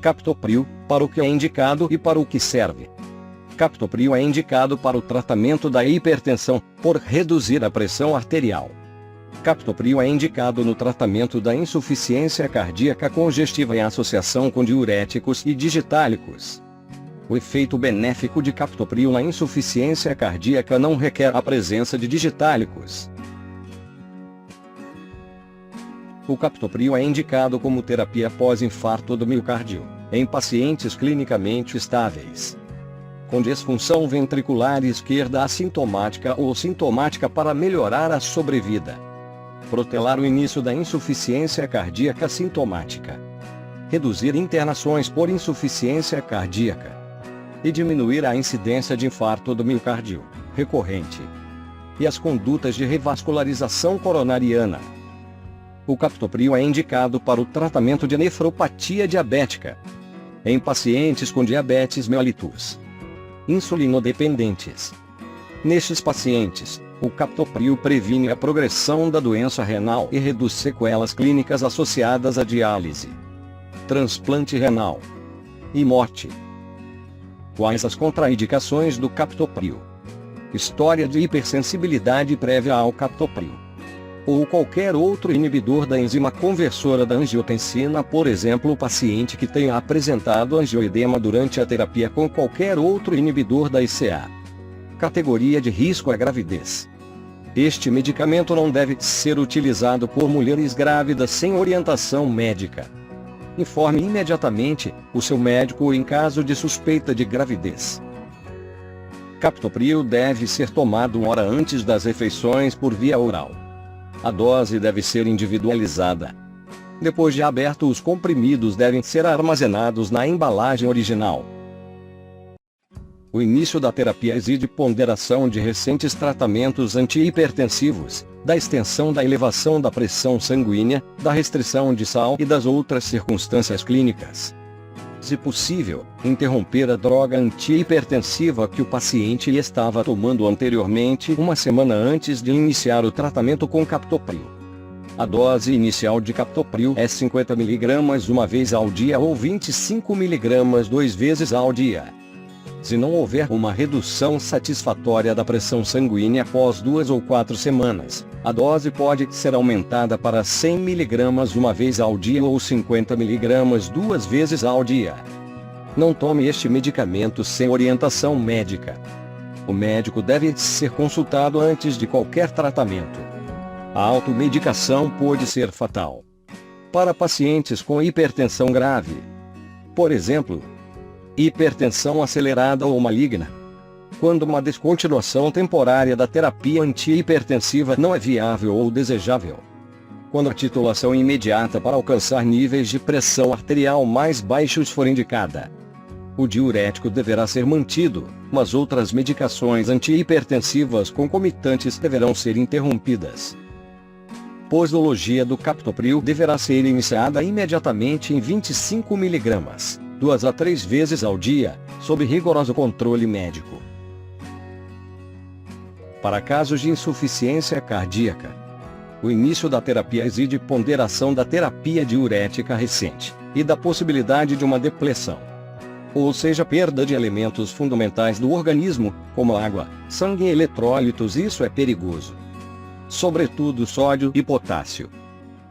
Captopril, para o que é indicado e para o que serve. Captopril é indicado para o tratamento da hipertensão, por reduzir a pressão arterial. Captopril é indicado no tratamento da insuficiência cardíaca congestiva em associação com diuréticos e digitálicos. O efeito benéfico de captopril na insuficiência cardíaca não requer a presença de digitálicos. O captopril é indicado como terapia pós-infarto do miocárdio, em pacientes clinicamente estáveis, com disfunção ventricular esquerda assintomática ou sintomática, para melhorar a sobrevida, protelar o início da insuficiência cardíaca sintomática, reduzir internações por insuficiência cardíaca e diminuir a incidência de infarto do miocárdio recorrente e as condutas de revascularização coronariana. O captopril é indicado para o tratamento de nefropatia diabética em pacientes com diabetes mellitus insulinodependentes. Nestes pacientes, o captopril previne a progressão da doença renal e reduz sequelas clínicas associadas à diálise, transplante renal e morte. Quais as contraindicações do captopril? História de hipersensibilidade prévia ao captopril, ou qualquer outro inibidor da enzima conversora da angiotensina, por exemplo, o paciente que tenha apresentado angioedema durante a terapia com qualquer outro inibidor da ICA. Categoria de risco à gravidez. Este medicamento não deve ser utilizado por mulheres grávidas sem orientação médica. Informe imediatamente o seu médico em caso de suspeita de gravidez. Captopril deve ser tomado 1 hora antes das refeições por via oral. A dose deve ser individualizada. Depois de aberto, os comprimidos devem ser armazenados na embalagem original. O início da terapia exige ponderação de recentes tratamentos antihipertensivos, da extensão da elevação da pressão sanguínea, da restrição de sal e das outras circunstâncias clínicas. Se possível, interromper a droga antihipertensiva que o paciente estava tomando anteriormente 1 semana antes de iniciar o tratamento com captopril. A dose inicial de captopril é 50 mg uma vez ao dia ou 25 mg 2 vezes ao dia. Se não houver uma redução satisfatória da pressão sanguínea após 2 ou 4 semanas, a dose pode ser aumentada para 100 mg uma vez ao dia ou 50 mg 2 vezes ao dia. Não tome este medicamento sem orientação médica. O médico deve ser consultado antes de qualquer tratamento. A automedicação pode ser fatal para pacientes com hipertensão grave. Por exemplo, hipertensão acelerada ou maligna. Quando uma descontinuação temporária da terapia antihipertensiva não é viável ou desejável. Quando a titulação imediata para alcançar níveis de pressão arterial mais baixos for indicada. O diurético deverá ser mantido, mas outras medicações antihipertensivas concomitantes deverão ser interrompidas. Posologia do captopril deverá ser iniciada imediatamente em 25 mg. 2 a 3 vezes ao dia, sob rigoroso controle médico. Para casos de insuficiência cardíaca, o início da terapia exige ponderação da terapia diurética recente, e da possibilidade de uma depleção. Ou seja, perda de elementos fundamentais do organismo, como água, sangue e eletrólitos. Isso é perigoso. Sobretudo sódio e potássio.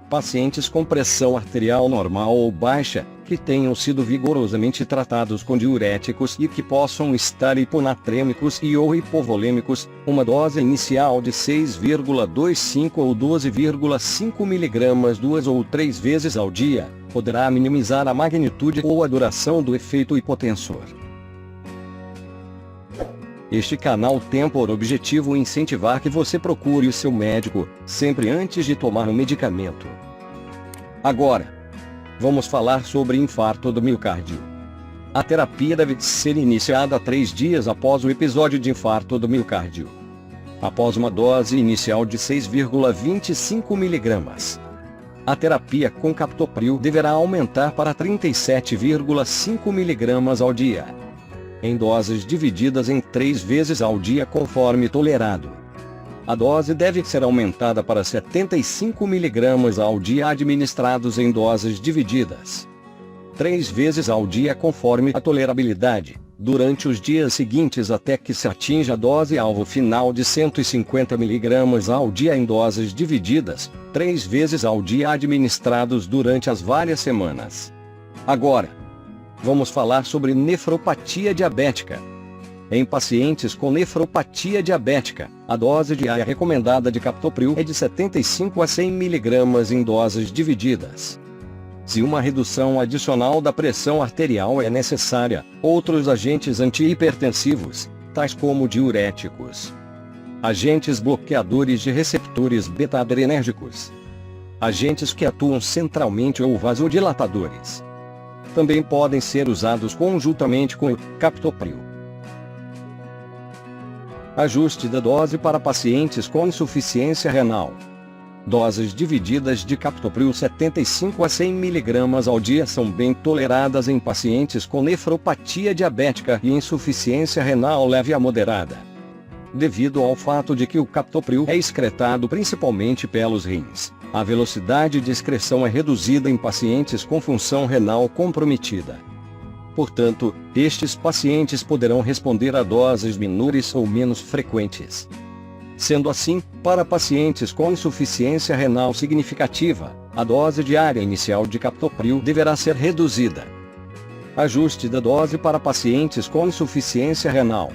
Pacientes com pressão arterial normal ou baixa, que tenham sido vigorosamente tratados com diuréticos e que possam estar hiponatrêmicos e ou hipovolêmicos, uma dose inicial de 6,25 ou 12,5 mg 2 ou 3 vezes ao dia, poderá minimizar a magnitude ou a duração do efeito hipotensor. Este canal tem por objetivo incentivar que você procure o seu médico, sempre antes de tomar um medicamento. Agora, vamos falar sobre infarto do miocárdio. A terapia deve ser iniciada 3 dias após o episódio de infarto do miocárdio. Após uma dose inicial de 6,25 mg. A terapia com captopril deverá aumentar para 37,5 mg ao dia, em doses divididas em 3 vezes ao dia conforme tolerado. A dose deve ser aumentada para 75 mg ao dia administrados em doses divididas. 3 vezes ao dia conforme a tolerabilidade, durante os dias seguintes até que se atinja a dose-alvo final de 150 mg ao dia em doses divididas, 3 vezes ao dia administrados durante as várias semanas. Agora, vamos falar sobre nefropatia diabética. Em pacientes com nefropatia diabética, a dose diária recomendada de captopril é de 75 a 100 mg em doses divididas. Se uma redução adicional da pressão arterial é necessária, outros agentes antihipertensivos, tais como diuréticos, agentes bloqueadores de receptores beta-adrenérgicos, agentes que atuam centralmente ou vasodilatadores, também podem ser usados conjuntamente com o captopril. Ajuste da dose para pacientes com insuficiência renal. Doses divididas de captopril 75 a 100 mg ao dia são bem toleradas em pacientes com nefropatia diabética e insuficiência renal leve a moderada, devido ao fato de que o captopril é excretado principalmente pelos rins. A velocidade de excreção é reduzida em pacientes com função renal comprometida. Portanto, estes pacientes poderão responder a doses menores ou menos frequentes. Sendo assim, para pacientes com insuficiência renal significativa, a dose diária inicial de captopril deverá ser reduzida. Ajuste da dose para pacientes com insuficiência renal.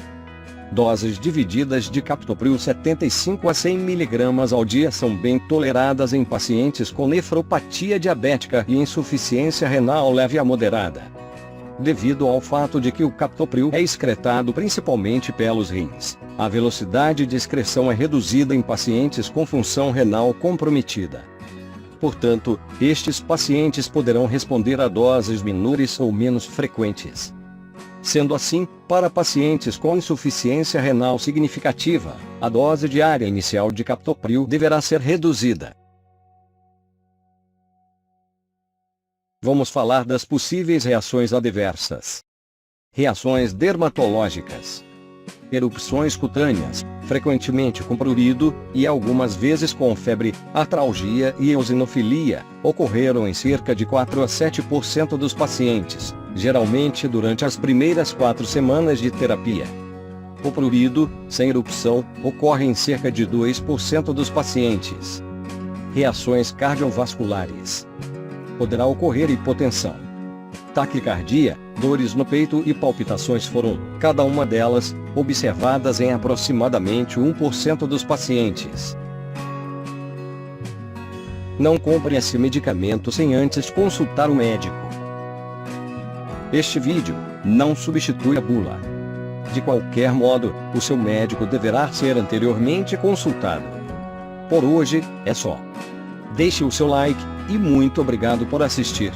Doses divididas de captopril 75 a 100 mg ao dia são bem toleradas em pacientes com nefropatia diabética e insuficiência renal leve a moderada, devido ao fato de que o captopril é excretado principalmente pelos rins. A velocidade de excreção é reduzida em pacientes com função renal comprometida. Portanto, estes pacientes poderão responder a doses menores ou menos frequentes. Sendo assim, para pacientes com insuficiência renal significativa, a dose diária inicial de captopril deverá ser reduzida. Vamos falar das possíveis reações adversas. Reações dermatológicas. Erupções cutâneas, frequentemente com prurido, e algumas vezes com febre, artralgia e eosinofilia, ocorreram em cerca de 4 a 7% dos pacientes, geralmente durante as primeiras 4 semanas de terapia. O prurido, sem erupção, ocorre em cerca de 2% dos pacientes. Reações cardiovasculares. Poderá ocorrer hipotensão, taquicardia, dores no peito e palpitações foram, cada uma delas, observadas em aproximadamente 1% dos pacientes. Não compre esse medicamento sem antes consultar o médico. Este vídeo não substitui a bula. De qualquer modo, o seu médico deverá ser anteriormente consultado. Por hoje, é só. Deixe o seu like, e muito obrigado por assistir.